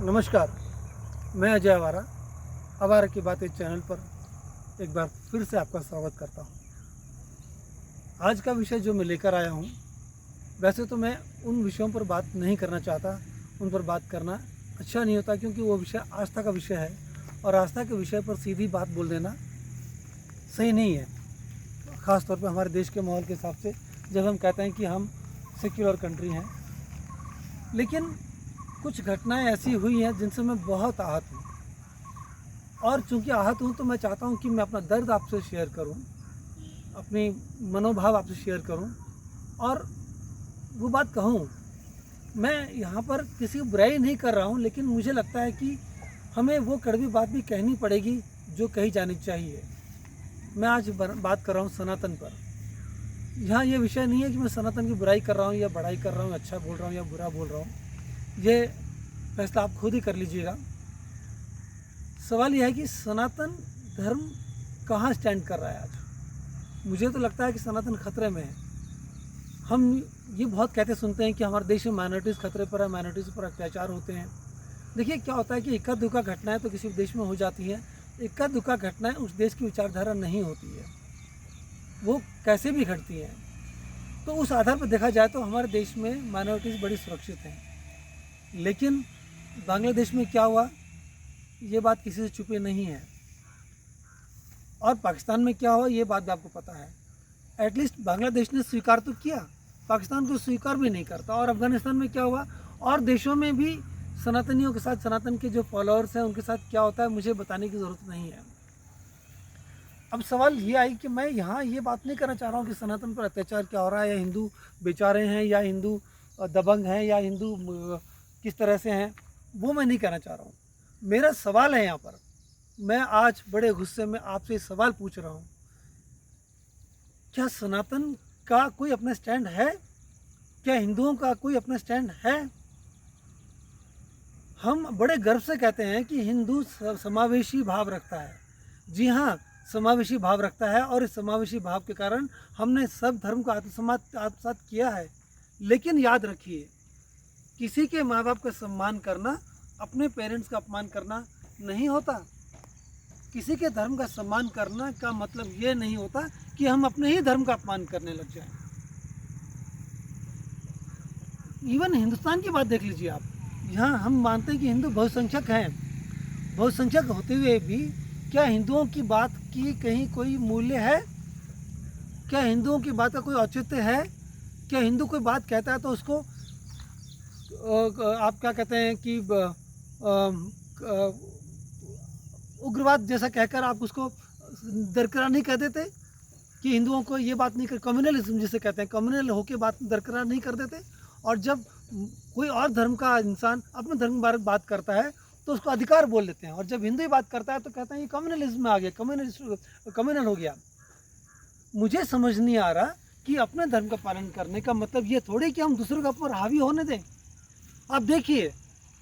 नमस्कार, मैं अजय आवारा, आवारा की बातें चैनल पर एक बार फिर से आपका स्वागत करता हूँ। आज का विषय जो मैं लेकर आया हूँ, वैसे तो मैं उन विषयों पर बात नहीं करना चाहता, उन पर बात करना अच्छा नहीं होता, क्योंकि वो विषय आस्था का विषय है और आस्था के विषय पर सीधी बात बोल देना सही नहीं है। ख़ास तौर पर हमारे देश के माहौल के हिसाब से, जब हम कहते हैं कि हम सेक्युलर कंट्री हैं। लेकिन कुछ घटनाएं ऐसी हुई हैं जिनसे मैं बहुत आहत हूँ, और चूंकि आहत हूँ तो मैं चाहता हूँ कि मैं अपना दर्द आपसे शेयर करूँ, अपनी मनोभाव आपसे शेयर करूँ और वो बात कहूँ। मैं यहाँ पर किसी की बुराई नहीं कर रहा हूँ, लेकिन मुझे लगता है कि हमें वो कड़वी बात भी कहनी पड़ेगी जो कही जानी चाहिए। मैं आज बात कर रहा हूँ सनातन पर। यहाँ ये विषय नहीं है कि मैं सनातन की बुराई कर रहा हूँ या बड़ाई कर रहा हूँ, अच्छा बोल रहा हूँ या बुरा बोल रहा हूँ। ये फैसला आप खुद ही कर लीजिएगा। सवाल यह है कि सनातन धर्म कहाँ स्टैंड कर रहा है आज। मुझे तो लगता है कि सनातन खतरे में है। हम ये बहुत कहते सुनते हैं कि हमारे देश में माइनॉरिटीज़ खतरे पर है, माइनॉरिटीज़ पर अत्याचार होते हैं। देखिए क्या होता है कि इक्का दुक्का घटनाएं तो किसी देश में हो जाती है, इक्का दुक्का घटनाएं उस देश की विचारधारा नहीं होती है, वो कैसे भी घटती हैं। तो उस आधार पर देखा जाए तो हमारे देश में माइनॉरिटीज़ बड़ी सुरक्षित हैं। लेकिन बांग्लादेश में क्या हुआ, ये बात किसी से छुपी नहीं है। और पाकिस्तान में क्या हुआ, ये बात भी आपको पता है। एटलीस्ट बांग्लादेश ने स्वीकार तो किया, पाकिस्तान को स्वीकार भी नहीं करता। और अफगानिस्तान में क्या हुआ, और देशों में भी सनातनियों के साथ, सनातन के जो फॉलोअर्स हैं उनके साथ क्या होता है, मुझे बताने की ज़रूरत नहीं है। अब सवाल ये आई कि मैं यहाँ ये बात नहीं करना चाह रहा हूँ कि सनातन पर अत्याचार क्या हो रहा है, या हिंदू बेचारे हैं, या हिंदू दबंग हैं, या हिंदू किस तरह से हैं, वो मैं नहीं कहना चाह रहा हूँ। मेरा सवाल है यहाँ पर, मैं आज बड़े गुस्से में आपसे सवाल पूछ रहा हूँ, क्या सनातन का कोई अपना स्टैंड है? क्या हिंदुओं का कोई अपना स्टैंड है? हम बड़े गर्व से कहते हैं कि हिंदू समावेशी भाव रखता है। जी हाँ, समावेशी भाव रखता है, और इस समावेशी भाव के कारण हमने सब धर्म को आत्मसात किया है। लेकिन याद रखिए, किसी के माँ बाप का सम्मान करना अपने पेरेंट्स का अपमान करना नहीं होता। किसी के धर्म का सम्मान करना का मतलब ये नहीं होता कि हम अपने ही धर्म का अपमान करने लग जाएं। इवन हिंदुस्तान की बात देख लीजिए आप, यहाँ हम मानते हैं कि हिंदू बहुसंख्यक हैं। बहुसंख्यक होते हुए भी क्या हिंदुओं की बात की कहीं कोई मूल्य है? क्या हिंदुओं की बात का कोई औचित्य है? क्या हिंदू कोई बात कहता है तो उसको आप क्या कहते हैं कि उग्रवाद जैसा कहकर आप उसको दरकिनार नहीं कर देते? कि हिंदुओं को ये बात नहीं कर, कम्युनलिज्म जिसे कहते हैं, कम्युनल होकर बात दरकिनार नहीं कर देते? और जब कोई और धर्म का इंसान अपने धर्म के बारे में बात करता है तो उसको अधिकार बोल लेते हैं, और जब हिंदू ही बात करता है तो कहते हैं ये कम्युनलिज्म में आ गया, कम्युनल हो गया। मुझे समझ नहीं आ रहा कि अपने धर्म का पालन करने का मतलब ये थोड़ी कि हम दूसरों के ऊपर हावी होने दें। आप देखिए,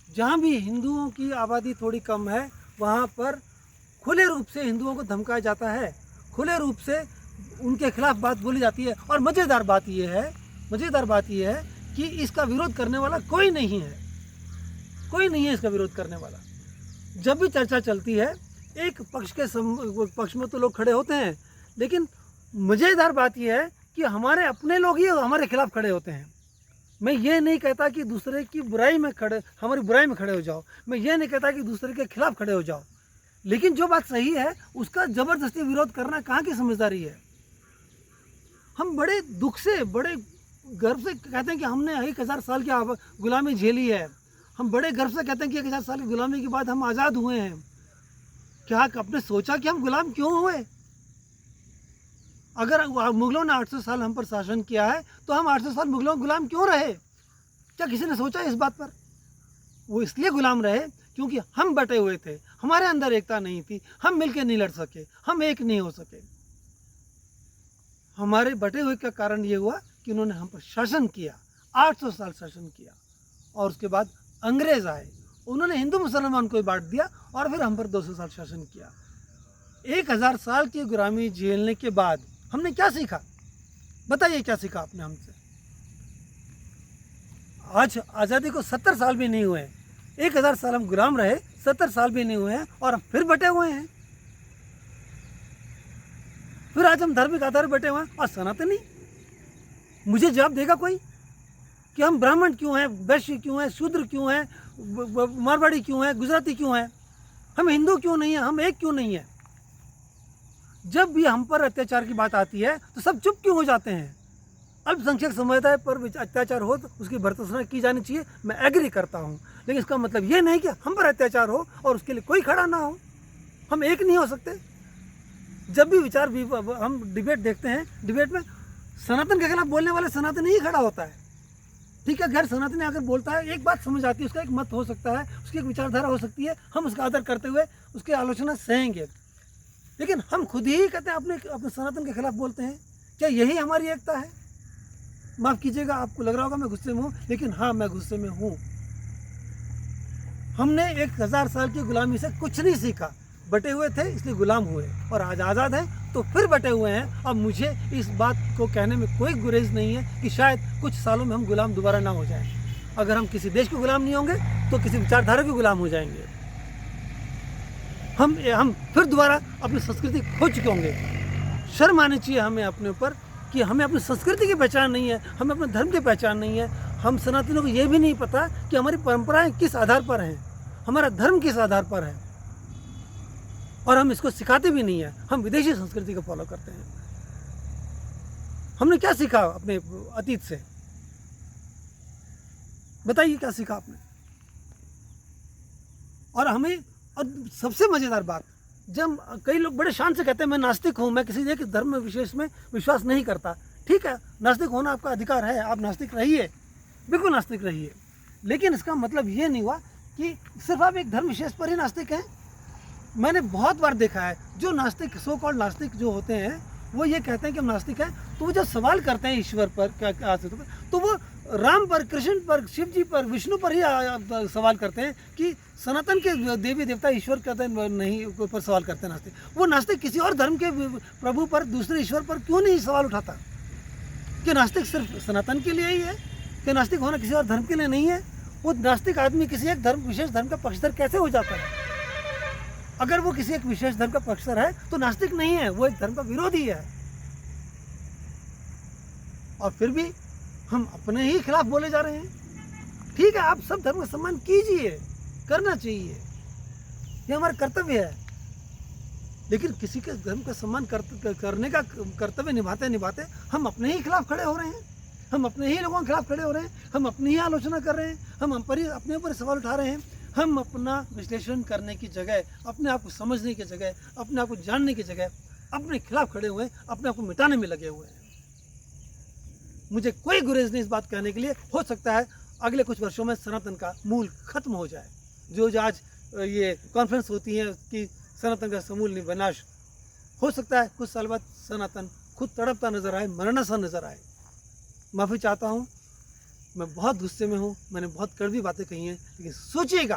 जहाँ भी हिंदुओं की आबादी थोड़ी कम है, वहाँ पर खुले रूप से हिंदुओं को धमकाया जाता है, खुले रूप से उनके खिलाफ बात बोली जाती है। और मज़ेदार बात यह है कि इसका विरोध करने वाला कोई नहीं है, कोई नहीं है इसका विरोध करने वाला। जब भी चर्चा चलती है, एक पक्ष में तो लोग खड़े होते हैं, लेकिन मज़ेदार बात यह है कि हमारे अपने लोग ही हमारे खिलाफ खड़े होते हैं। मैं ये नहीं कहता कि दूसरे की बुराई में हमारी बुराई में खड़े हो जाओ, मैं ये नहीं कहता कि दूसरे के खिलाफ खड़े हो जाओ, लेकिन जो बात सही है उसका ज़बरदस्ती विरोध करना कहाँ की समझदारी है? हम बड़े दुख से, बड़े गर्व से कहते हैं कि हमने 1000 साल की गुलामी झेली है। हम बड़े गर्व से कहते हैं कि 1000 साल की गुलामी के बाद हम आज़ाद हुए हैं। क्या आपने सोचा कि हम गुलाम क्यों हुए? अगर मुगलों ने 800 साल हम पर शासन किया है तो हम 800 साल मुगलों के गुलाम क्यों रहे? क्या किसी ने सोचा इस बात पर? वो इसलिए गुलाम रहे क्योंकि हम बटे हुए थे, हमारे अंदर एकता नहीं थी, हम मिलकर नहीं लड़ सके, हम एक नहीं हो सके। हमारे बटे हुए का कारण ये हुआ कि उन्होंने हम पर शासन किया, 800 साल शासन किया, और उसके बाद अंग्रेज आए, उन्होंने हिंदू मुसलमान को बांट दिया, और फिर हम पर 200 साल शासन किया। 1000 साल की गुलामी झेलने के बाद हमने क्या सीखा? बताइए, क्या सीखा आपने हमसे? आज आज़ादी को 70 साल भी नहीं हुए, 1000 साल हम गुलाम रहे, 70 साल भी नहीं हुए हैं और हम फिर बटे हुए हैं। फिर आज हम धार्मिक आधार पर बटे हुए हैं। और सनातनी, मुझे जवाब देगा कोई कि हम ब्राह्मण क्यों हैं, वैश्य क्यों हैं, शूद्र क्यों हैं, मारवाड़ी क्यों हैं, गुजराती क्यों हैं, हम हिंदू क्यों नहीं हैं, हम एक क्यों नहीं हैं? जब भी हम पर अत्याचार की बात आती है तो सब चुप क्यों हो जाते हैं? अल्पसंख्यक समुदाय पर अत्याचार हो तो उसकी भर्त्सना की जानी चाहिए, मैं एग्री करता हूँ, लेकिन इसका मतलब ये नहीं कि हम पर अत्याचार हो और उसके लिए कोई खड़ा ना हो। हम एक नहीं हो सकते। जब भी विचार भी हम डिबेट देखते हैं, डिबेट में सनातन के खिलाफ बोलने वाले सनातनी ही खड़ा होता है। ठीक है, गैर सनातनी अगर बोलता है, एक बात समझ आती है, उसका एक मत हो सकता है, उसकी एक विचारधारा हो सकती है, हम उसका आदर करते हुए उसकी आलोचना सहेंगे। लेकिन हम खुद ही कहते हैं अपने सनातन के खिलाफ बोलते हैं। क्या यही हमारी एकता है? माफ़ कीजिएगा, आपको लग रहा होगा मैं गुस्से में हूँ, लेकिन हाँ, मैं गुस्से में हूँ। हमने 1000 साल की गुलामी से कुछ नहीं सीखा। बटे हुए थे इसलिए गुलाम हुए, और आज आज़ाद हैं तो फिर बटे हुए हैं। अब मुझे इस बात को कहने में कोई गुरेज नहीं है कि शायद कुछ सालों में हम गुलाम दोबारा ना हो जाएं। अगर हम किसी देश के गुलाम नहीं होंगे तो किसी विचारधारा के गुलाम हो जाएंगे। हम फिर दोबारा अपनी संस्कृति खो चुके होंगे। शर्म आनी चाहिए हमें अपने ऊपर कि हमें अपनी संस्कृति की पहचान नहीं है, हमें अपने धर्म की पहचान नहीं है। हम सनातनियों को ये भी नहीं पता कि हमारी परंपराएं किस आधार पर हैं, हमारा धर्म किस आधार पर है, और हम इसको सिखाते भी नहीं है। हम विदेशी संस्कृति को फॉलो करते हैं। हमने क्या सीखा अपने अतीत से? बताइए, क्या सीखा आपने? और सबसे मजेदार बात, जब कई लोग बड़े शान से कहते हैं मैं नास्तिक हूँ, मैं किसी एक धर्म में विशेष में विश्वास नहीं करता। ठीक है, नास्तिक होना आपका अधिकार है, आप नास्तिक रहिए, बिल्कुल नास्तिक रहिए, लेकिन इसका मतलब ये नहीं हुआ कि सिर्फ आप एक धर्म विशेष पर ही नास्तिक हैं। मैंने बहुत बार देखा है जो नास्तिक, सो कॉल्ड नास्तिक जो होते हैं, वो ये कहते हैं कि हम नास्तिक हैं, तो वो जब सवाल करते हैं ईश्वर पर, क्या तो वो राम पर, कृष्ण पर, शिव जी पर, विष्णु पर ही सवाल करते हैं कि सनातन के देवी देवता ईश्वर कहते हैं नहीं पर सवाल करते हैं नास्तिक। वो नास्तिक किसी और धर्म के प्रभु पर, दूसरे ईश्वर पर क्यों नहीं सवाल उठाता? कि नास्तिक सिर्फ सनातन के लिए ही है? कि नास्तिक होना किसी और धर्म के लिए नहीं है? वो नास्तिक आदमी किसी एक धर्म, विशेष धर्म का पक्षधर कैसे हो जाता है? अगर वो किसी एक विशेष धर्म का पक्षधर है तो नास्तिक नहीं है, वो एक धर्म का विरोधी है। और फिर भी हम अपने ही खिलाफ बोले जा रहे हैं। ठीक है, आप सब धर्म का सम्मान कीजिए, करना चाहिए, ये हमारा कर्तव्य है, लेकिन किसी के धर्म का सम्मान करने का कर्तव्य निभाते निभाते हम अपने ही खिलाफ खड़े हो रहे हैं, हम अपने ही लोगों के खिलाफ खड़े हो रहे हैं, हम अपनी ही आलोचना कर रहे हैं, हम अपने ऊपर सवाल उठा रहे हैं। हम अपना विश्लेषण करने की जगह, अपने आप को समझने की जगह, अपने आप को जानने की जगह अपने खिलाफ खड़े हुए हैं, अपने आप को मिटाने में लगे हुए हैं। मुझे कोई गुरेज नहीं इस बात कहने के लिए, हो सकता है अगले कुछ वर्षों में सनातन का मूल खत्म हो जाए। जो आज ये कॉन्फ्रेंस होती है कि सनातन का समूल विनाश, हो सकता है कुछ साल बाद सनातन खुद तड़पता नजर आए, मरना सा नजर आए। माफ़ी चाहता हूँ, मैं बहुत गुस्से में हूँ, मैंने बहुत कड़वी बातें कही हैं, लेकिन सोचिएगा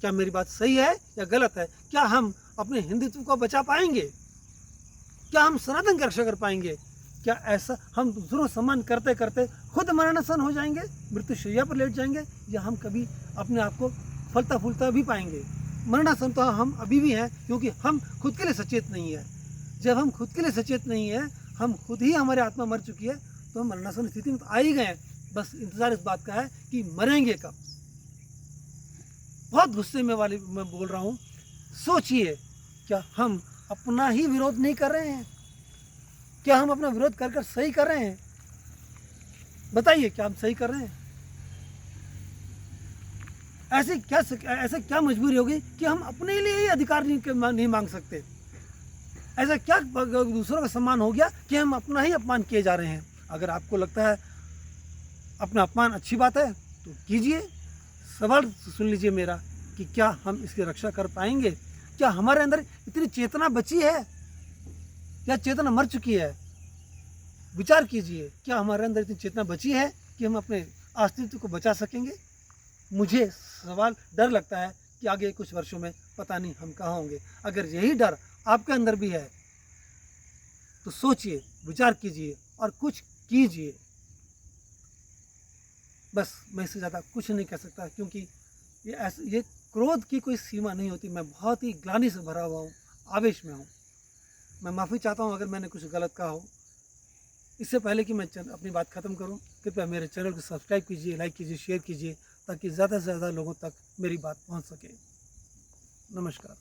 क्या मेरी बात सही है या गलत है? क्या हम अपने हिंदुत्व को बचा पाएंगे? क्या हम सनातन की रक्षा कर पाएंगे? क्या ऐसा हम दूसरों का सम्मान करते करते खुद मरणासन हो जाएंगे, मृत्युशैया पर लेट जाएंगे, या हम कभी अपने आप को फलता फूलता भी पाएंगे? मरणासन तो हम अभी भी हैं, क्योंकि हम खुद के लिए सचेत नहीं है। जब हम खुद के लिए सचेत नहीं है, हम खुद ही, हमारी आत्मा मर चुकी है, तो हम मरणासन स्थिति में तो आ ही गए हैं। बस इंतजार इस बात का है कि मरेंगे कब। बहुत गुस्से में मैं बोल रहा हूँ। सोचिए, क्या हम अपना ही विरोध नहीं कर रहे हैं? क्या हम अपना विरोध कर कर सही कर रहे हैं? बताइए, क्या हम सही कर रहे हैं? ऐसे क्या मजबूरी होगी कि हम अपने लिए ही अधिकार नहीं मांग सकते? ऐसा क्या दूसरों का सम्मान हो गया कि हम अपना ही अपमान किए जा रहे हैं? अगर आपको लगता है अपना अपमान अच्छी बात है तो कीजिए, सवाल सुन लीजिए मेरा कि क्या हम इसकी रक्षा कर पाएंगे? क्या हमारे अंदर इतनी चेतना बची है या चेतना मर चुकी है? विचार कीजिए, क्या हमारे अंदर इतनी चेतना बची है कि हम अपने अस्तित्व को बचा सकेंगे? मुझे सवाल, डर लगता है कि आगे कुछ वर्षों में पता नहीं हम कहाँ होंगे। अगर यही डर आपके अंदर भी है तो सोचिए, विचार कीजिए और कुछ कीजिए। बस मैं इससे ज़्यादा कुछ नहीं कह सकता, क्योंकि ये क्रोध की कोई सीमा नहीं होती। मैं बहुत ही ग्लानि से भरा हुआ हूँ, आवेश में हूँ। मैं माफ़ी चाहता हूँ अगर मैंने कुछ गलत कहा हो। इससे पहले कि मैं अपनी बात ख़त्म करूँ, कृपया मेरे चैनल को सब्सक्राइब कीजिए, लाइक कीजिए, शेयर कीजिए, ताकि ज़्यादा से ज़्यादा लोगों तक मेरी बात पहुँच सके। नमस्कार।